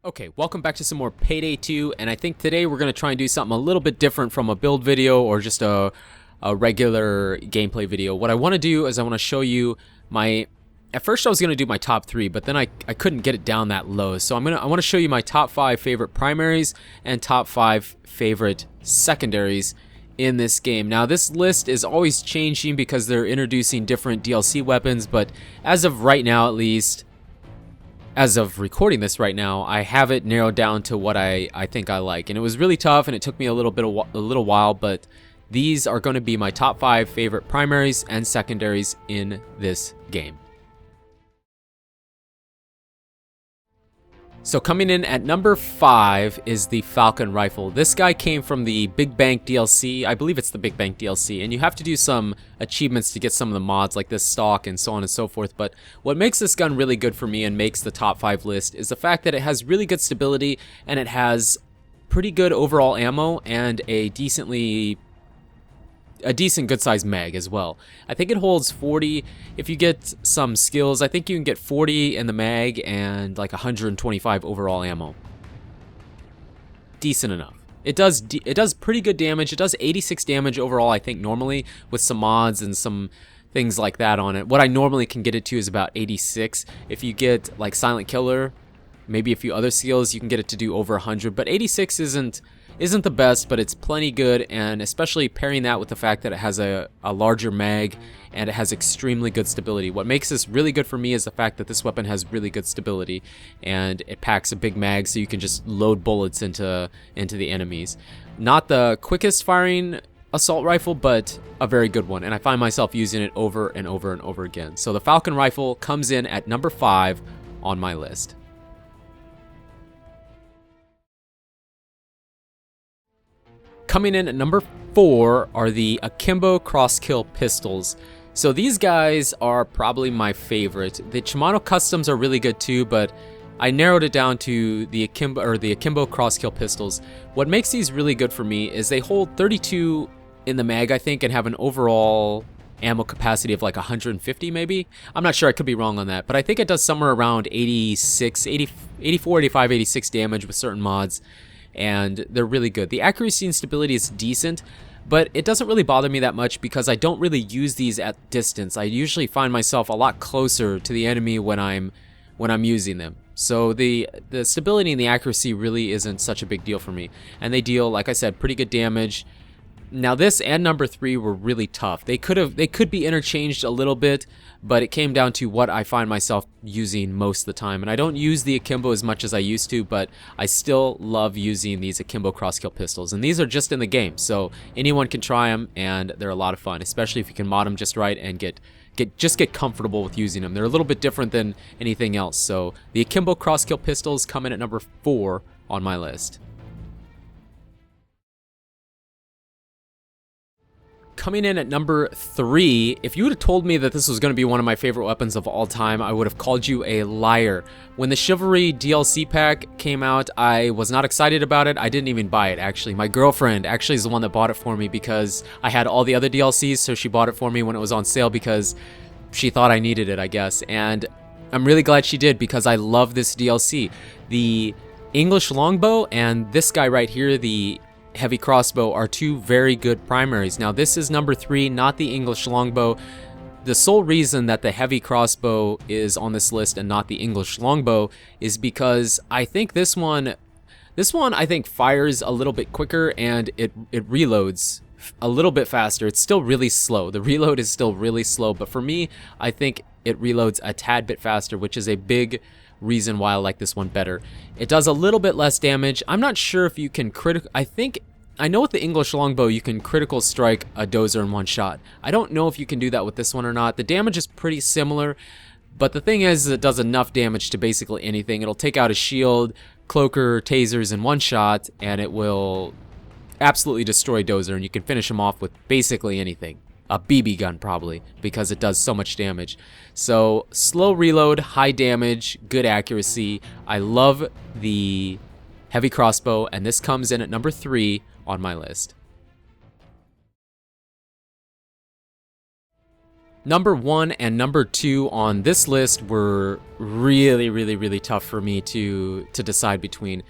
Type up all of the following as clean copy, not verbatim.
Okay, welcome back to some more Payday 2, and I think today we're going to try and do something a little bit different from a build video or just a regular gameplay video. What I want to do is I want to show you my... At first I was going to do my top 3, but then I couldn't get it down that low. So I want to show you my top 5 favorite primaries and top 5 favorite secondaries in this game. Now this list is always changing because they're introducing different DLC weapons, but as of right now at least... As of recording this right now, I have it narrowed down to what I think I like. And it was really tough and it took me a little while, but these are going to be my top 5 favorite primaries and secondaries in this game. So coming in at number 5 is the Falcon Rifle. This guy came from the Big Bank DLC. I believe it's the Big Bank DLC, and you have to do some achievements to get some of the mods like this stock and so on and so forth. But what makes this gun really good for me and makes the top 5 list is the fact that it has really good stability and it has pretty good overall ammo and a decent good sized mag as well. I think it holds 40. If you get some skills, I think you can get 40 in the mag and like 125 overall ammo. Decent enough. It does pretty good damage. It does 86 damage overall, I think, normally, with some mods and some things like that on it. What I normally can get it to is about 86. If you get like Silent Killer, maybe a few other skills, you can get it to do over 100, but 86 isn't the best, but it's plenty good, and especially pairing that with the fact that it has a larger mag and it has extremely good stability. What makes this really good for me is the fact that this weapon has really good stability and it packs a big mag so you can just load bullets into the enemies. Not the quickest firing assault rifle, but a very good one, and I find myself using it over and over and over again. So the Falcon Rifle comes in at number 5 on my list. Coming in at number 4 are the Akimbo Crosskill pistols. So these guys are probably my favorite. The Shimano Customs are really good too, but I narrowed it down to the Akimbo Crosskill pistols. What makes these really good for me is they hold 32 in the mag, I think, and have an overall ammo capacity of like 150 maybe. I'm not sure, I could be wrong on that, but I think it does somewhere around 84, 85, 86 damage with certain mods. And they're really good. The accuracy and stability is decent, but it doesn't really bother me that much because I don't really use these at distance. I usually find myself a lot closer to the enemy when I'm using them. So the stability and the accuracy really isn't such a big deal for me. And they deal, like I said, pretty good damage. Now this and number 3 were really tough. They could be interchanged a little bit, but it came down to what I find myself using most of the time. And I don't use the Akimbo as much as I used to, but I still love using these Akimbo Crosskill pistols. And these are just in the game, so anyone can try them, and they're a lot of fun, especially if you can mod them just right and get comfortable with using them. They're a little bit different than anything else. So the Akimbo Crosskill pistols come in at number 4 on my list. Coming in at number 3, if you would have told me that this was going to be one of my favorite weapons of all time, I would have called you a liar. When the Chivalry DLC pack came out, I was not excited about it. I didn't even buy it, actually. My girlfriend actually is the one that bought it for me because I had all the other DLCs, so she bought it for me when it was on sale because she thought I needed it, I guess. And I'm really glad she did because I love this DLC. The English Longbow and this guy right here, the Heavy Crossbow, are 2 very good primaries. Now this is number 3, not the English Longbow. The sole reason that the Heavy Crossbow is on this list and not the English Longbow is because I think this one I think fires a little bit quicker and it reloads a little bit faster. It's still really slow. The reload is still really slow, but for me, I think it reloads a tad bit faster, which is a big reason why I like this one better. It does a little bit less damage. I'm not sure if you can I know with the English Longbow you can critical strike a dozer in one shot. I don't know if you can do that with this one or not. The damage is pretty similar, but the thing is it does enough damage to basically anything. It'll take out a shield, cloaker, tasers in one shot, and it will absolutely destroy dozer, and you can finish him off with basically anything. A BB gun probably, because it does so much damage. So slow reload, high damage, good accuracy. I love the Heavy Crossbow, and this comes in at number 3 on my list. Number 1 and number 2 on this list were really tough for me to decide between.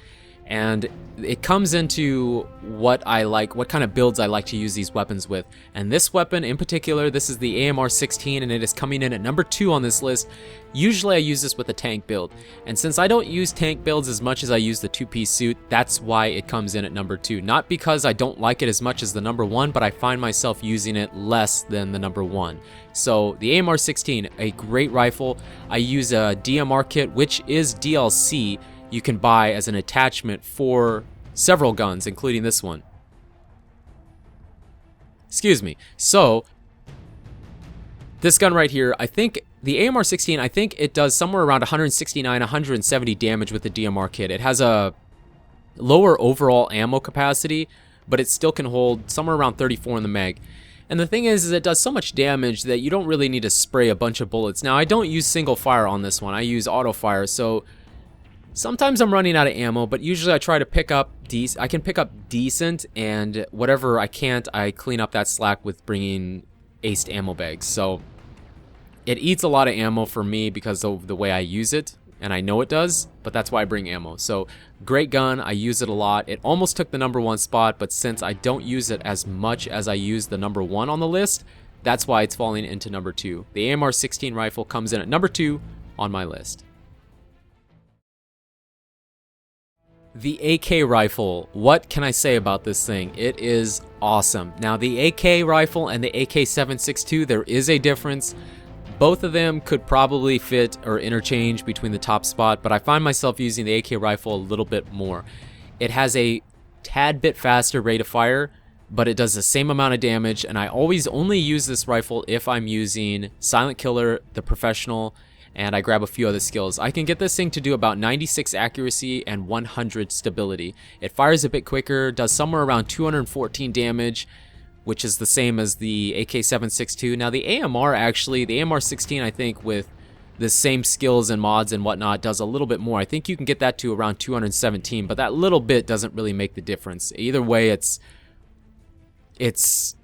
And it comes into what I like, what kind of builds I like to use these weapons with. And this weapon in particular, this is the AMR-16, and it is coming in at number 2 on this list. Usually I use this with a tank build. And since I don't use tank builds as much as I use the 2-piece suit, that's why it comes in at number 2. Not because I don't like it as much as the number 1, but I find myself using it less than the number 1. So the AMR-16, a great rifle. I use a DMR kit, which is DLC. You can buy as an attachment for several guns, including this one. Excuse me. So, this gun right here, I think the AMR-16, I think it does somewhere around 169, 170 damage with the DMR kit. It has a lower overall ammo capacity, but it still can hold somewhere around 34 in the mag. And the thing is it does so much damage that you don't really need to spray a bunch of bullets. Now, I don't use single fire on this one. I use auto fire, so sometimes I'm running out of ammo, but usually I try to pick up I can pick up decent, and whatever I can't, I clean up that slack with bringing aced ammo bags. So it eats a lot of ammo for me because of the way I use it, and I know it does, but that's why I bring ammo. So great gun, I use it a lot. It almost took the number 1 spot, but since I don't use it as much as I use the number 1 on the list, that's why it's falling into number 2. The AMR-16 rifle comes in at number 2 on my list. The AK rifle, what can I say about this thing? It is awesome. Now the AK rifle and the AK-762, there is a difference. Both of them could probably fit or interchange between the top spot, but I find myself using the AK rifle a little bit more. It has a tad bit faster rate of fire, but it does the same amount of damage, and I always only use this rifle if I'm using Silent Killer, the Professional, and I grab a few other skills. I can get this thing to do about 96 accuracy and 100 stability. It fires a bit quicker, does somewhere around 214 damage, which is the same as the AK-762. Now the AMR actually, the AMR-16 I think with the same skills and mods and whatnot does a little bit more. I think you can get that to around 217, but that little bit doesn't really make the difference. Either way, it's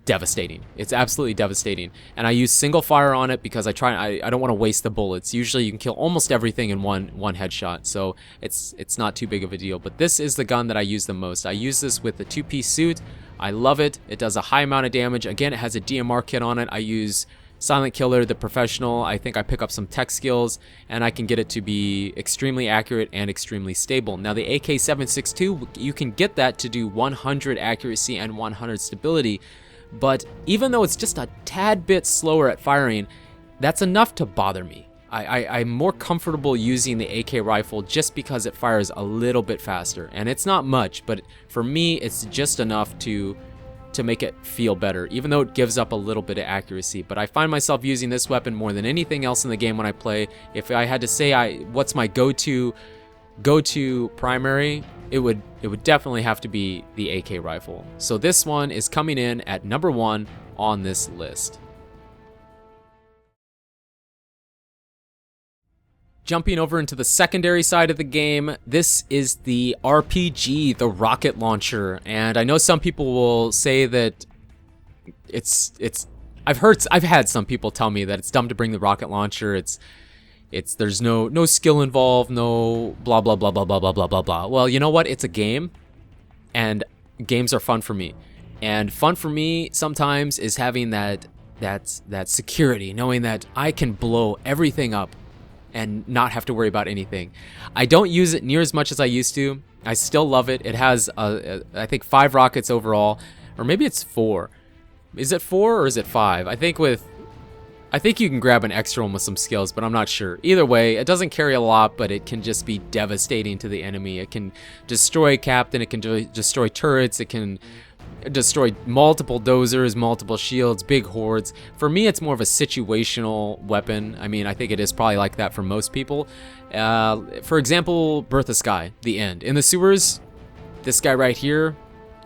devastating. It's absolutely devastating. And I use single fire on it because I don't want to waste the bullets. Usually you can kill almost everything in one headshot, so it's not too big of a deal. But this is the gun that I use the most. I use this with the 2-piece suit. I love it. It does a high amount of damage. Again, it has a DMR kit on it. I use Silent Killer, the Professional. I think I pick up some tech skills, and I can get it to be extremely accurate and extremely stable. Now the AK-762, you can get that to do 100 accuracy and 100 stability, but even though it's just a tad bit slower at firing, that's enough to bother me. I'm more comfortable using the AK rifle just because it fires a little bit faster, and it's not much, but for me it's just enough to make it feel better, even though it gives up a little bit of accuracy. But I find myself using this weapon more than anything else in the game when I play. If I had to say what's my go-to primary, it would definitely have to be the AK rifle. So this one is coming in at number 1 on this list. Jumping over into the secondary side of the game, this is the RPG, the rocket launcher, and I know some people will say that I've had some people tell me that it's dumb to bring the rocket launcher. There's no skill involved, no blah blah blah blah blah blah blah blah blah. Well, you know what? It's a game, and games are fun for me, and fun for me sometimes is having that security, knowing that I can blow everything up and not have to worry about anything. I don't use it near as much as I used to. I still love it. It has, I think, 5 rockets overall, or maybe it's 4. Is it 4 or is it 5? I think you can grab an extra one with some skills, but I'm not sure. Either way, it doesn't carry a lot, but it can just be devastating to the enemy. It can destroy Captain, it can destroy turrets, it can destroy multiple dozers, multiple shields, big hordes. For me, it's more of a situational weapon. I mean, I think it is probably like that for most people. For example, Birth of Sky, the end. In the sewers, this guy right here,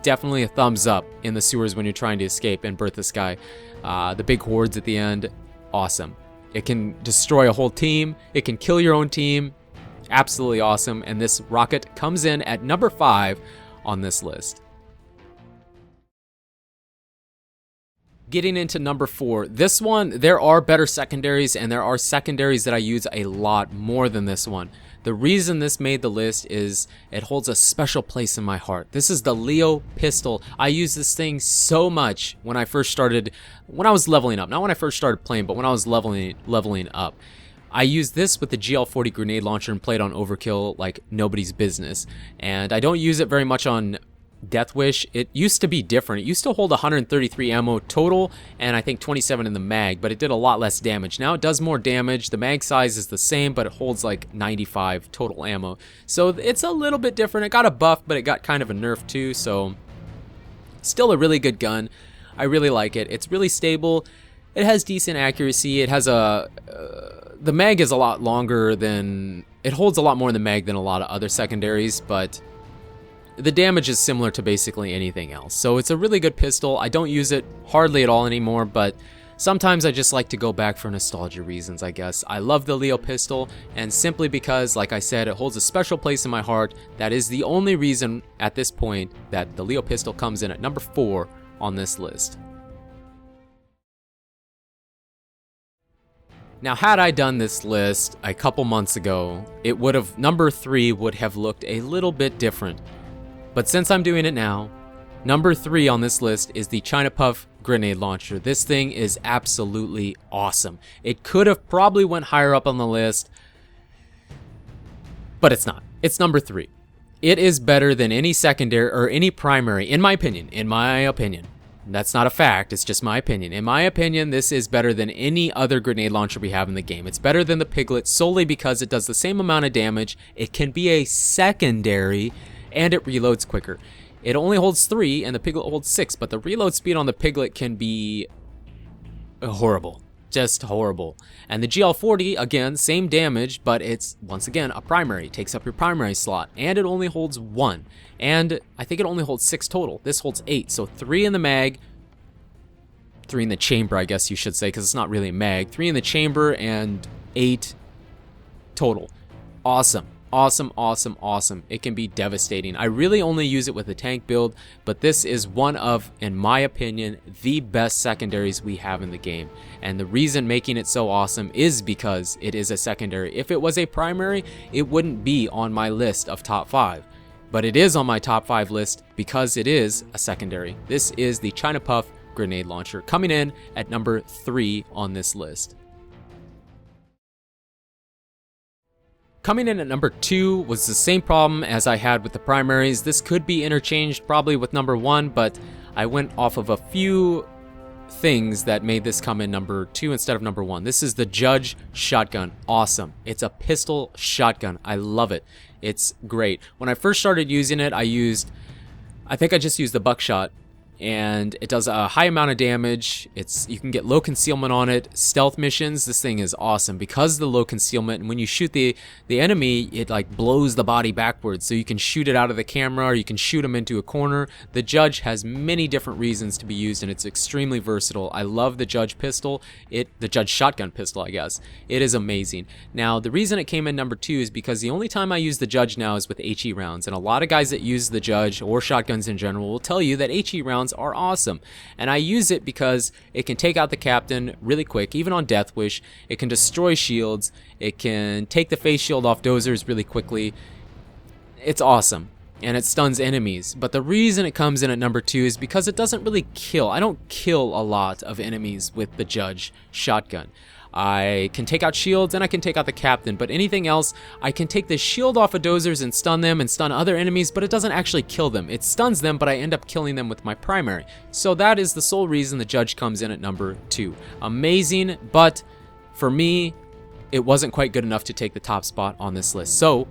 definitely a thumbs up in the sewers when you're trying to escape in Birth of Sky. The big hordes at the end, awesome. It can destroy a whole team. It can kill your own team. Absolutely awesome. And this rocket comes in at number 5 on this list. Getting into number 4. This one, there are better secondaries, and there are secondaries that I use a lot more than this one. The reason this made the list is it holds a special place in my heart. This is the Leo pistol. I used this thing so much when I first started, when I was leveling up. Not when I first started playing, but when I was leveling up. I used this with the GL40 grenade launcher and played on overkill like nobody's business. And I don't use it very much on Death Wish. It used to be different. It used to hold 133 ammo total and I think 27 in the mag, but it did a lot less damage. Now it does more damage. The mag size is the same, but it holds like 95 total ammo. So it's a little bit different. It got a buff, but it got kind of a nerf too. So still a really good gun. I really like it. It's really stable. It has decent accuracy. It has a the mag is a lot longer than, it holds a lot more in the mag than a lot of other secondaries, but the damage is similar to basically anything else. So it's a really good pistol. I don't use it hardly at all anymore, but sometimes I just like to go back for nostalgia reasons, I guess. I love the Leo pistol, and simply because, like I said, it holds a special place in my heart, that is the only reason at this point that the Leo pistol comes in at number 4 on this list. Now, had I done this list a couple months ago, it would have, number 3 would have looked a little bit different. But since I'm doing it now, number 3 on this list is the China Puff grenade launcher. This thing is absolutely awesome. It could have probably went higher up on the list, but it's not. It's number 3. It is better than any secondary or any primary, in my opinion. In my opinion. That's not a fact, it's just my opinion. In my opinion, this is better than any other grenade launcher we have in the game. It's better than the Piglet solely because it does the same amount of damage, it can be a secondary, and it reloads quicker. It only holds 3 and the Piglet holds 6, but the reload speed on the Piglet can be horrible. Just horrible. And the GL40, again, same damage, but it's, once again, a primary. It takes up your primary slot, and it only holds 1. And I think it only holds 6 total. This holds 8, so 3 in the mag, 3 in the chamber, I guess you should say, because it's not really a mag. 3 in the chamber, and 8 total. Awesome. Awesome, awesome, awesome. It can be devastating. I really only use it with a tank build, but this is one of, in my opinion, the best secondaries we have in the game. And the reason making it so awesome is because it is a secondary. If it was a primary, it wouldn't be on my list of top 5. But it is on my top 5 list because it is a secondary. This is the China Puff grenade launcher, coming in at number 3 on this list. Coming in at number 2 was the same problem as I had with the primaries. This could be interchanged probably with number 1, but I went off of a few things that made this come in number 2 instead of number 1. This is the Judge shotgun. Awesome. It's a pistol shotgun. I love it. It's great. When I first started using it, I think I just used the buckshot, and it does a high amount of damage. You can get low concealment on it. Stealth missions, this thing is awesome because of the low concealment, and when you shoot the enemy, it like blows the body backwards, so you can shoot it out of the camera or you can shoot them into a corner. The Judge has many different reasons to be used, and it's extremely versatile. I love the Judge pistol, the Judge shotgun pistol, I guess. It is amazing. Now, the reason it came in number 2 is because the only time I use the Judge now is with HE rounds, and a lot of guys that use the Judge or shotguns in general will tell you that HE rounds are awesome, and I use it because it can take out the captain really quick. Even on Death Wish, it can destroy shields, it can take the face shield off dozers really quickly. It's awesome, and it stuns enemies. But the reason it comes in at number 2 is because it doesn't really kill. I don't kill a lot of enemies with the Judge shotgun. I can take out shields and I can take out the captain, but anything else, I can take the shield off of dozers and stun them and stun other enemies, but it doesn't actually kill them. It stuns them, but I end up killing them with my primary. So that is the sole reason the Judge comes in at number 2. Amazing, but for me, it wasn't quite good enough to take the top spot on this list. So,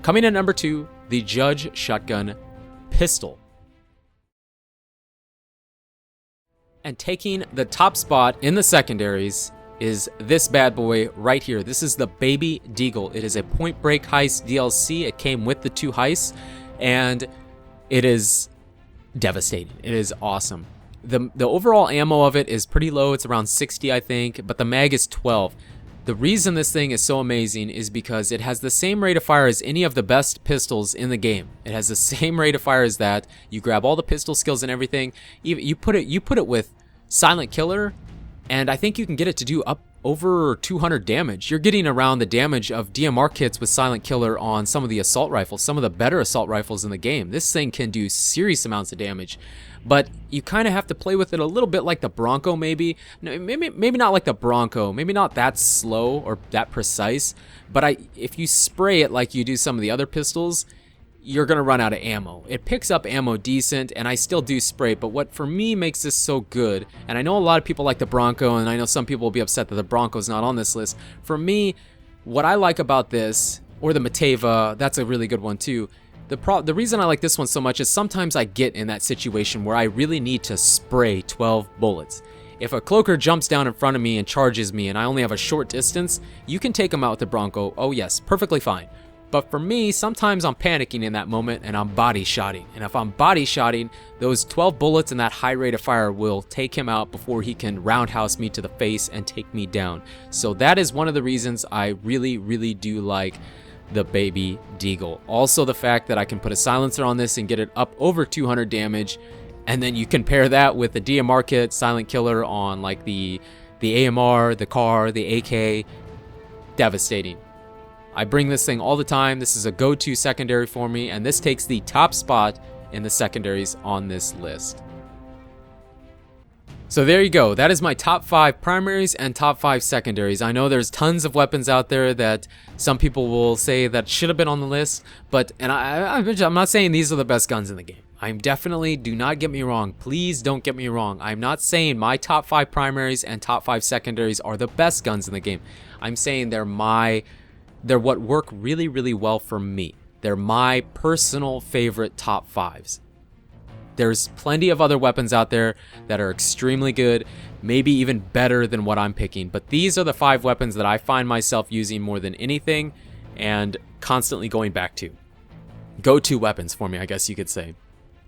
coming in at number 2, the Judge shotgun pistol. And taking the top spot in the secondaries is this bad boy right here. This is the Baby Deagle. It is a Point Break heist DLC. It came with the 2 heists, and it is devastating. It is awesome. The overall ammo of it is pretty low. It's around 60, I think, but the mag is 12. The reason this thing is so amazing is because it has the same rate of fire as any of the best pistols in the game. It has the same rate of fire as that. You grab all the pistol skills and everything. You put it with Silent Killer, and I think you can get it to do up over 200 damage. You're getting around the damage of DMR kits with Silent Killer on some of the assault rifles, some of the better assault rifles in the game. This thing can do serious amounts of damage, but you kind of have to play with it a little bit like the Bronco, maybe. No, maybe not like the Bronco, maybe not that slow or that precise, but if you spray it like you do some of the other pistols, you're gonna run out of ammo. It picks up ammo decent, and I still do spray, but what for me makes this so good, and I know a lot of people like the Bronco, and I know some people will be upset that the Bronco's not on this list. For me, what I like about this, or the Mateva, that's a really good one too. The reason I like this one so much is sometimes I get in that situation where I really need to spray 12 bullets. If a cloaker jumps down in front of me and charges me and I only have a short distance, you can take him out with the Bronco. Oh yes, perfectly fine. But for me, sometimes I'm panicking in that moment and I'm body shotting. And if I'm body shotting, those 12 bullets and that high rate of fire will take him out before he can roundhouse me to the face and take me down. So that is one of the reasons I really, really do like the baby Deagle. Also the fact that I can put a silencer on this and get it up over 200 damage. And then you compare that with the DMR kit, Silent Killer on like the AMR, the CAR, the AK. Devastating. I bring this thing all the time. This is a go-to secondary for me, and this takes the top spot in the secondaries on this list. So there you go. That is my top 5 primaries and top 5 secondaries. I know there's tons of weapons out there that some people will say that should have been on the list, but I'm not saying these are the best guns in the game. I'm definitely, do not get me wrong. Please don't get me wrong. I'm not saying my top 5 primaries and top 5 secondaries are the best guns in the game. I'm saying they're what work really, really well for me. They're my personal favorite top 5s. There's plenty of other weapons out there that are extremely good, maybe even better than what I'm picking, but these are the 5 weapons that I find myself using more than anything and constantly going back to. Go-to weapons for me, I guess you could say.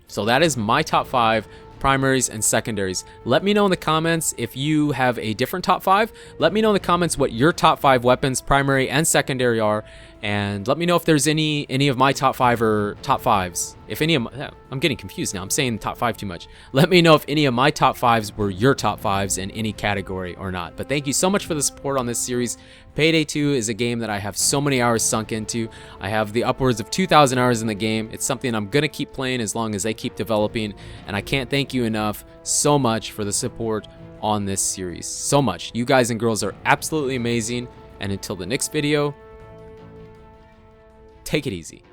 So that is my top 5 primaries and secondaries. Let me know in the comments if you have a different top 5. Let me know in the comments what your top 5 weapons, primary and secondary, are, and let me know if there's any of my top 5 or top 5s. If any of my, I'm getting confused now. I'm saying top 5 too much. Let me know if any of my top 5s were your top 5s in any category or not. But thank you so much for the support on this series. Payday 2 is a game that I have so many hours sunk into. I have the upwards of 2,000 hours in the game. It's something I'm going to keep playing as long as they keep developing, and I can't thank you enough so much for the support on this series. So much. You guys and girls are absolutely amazing, and until the next video, take it easy.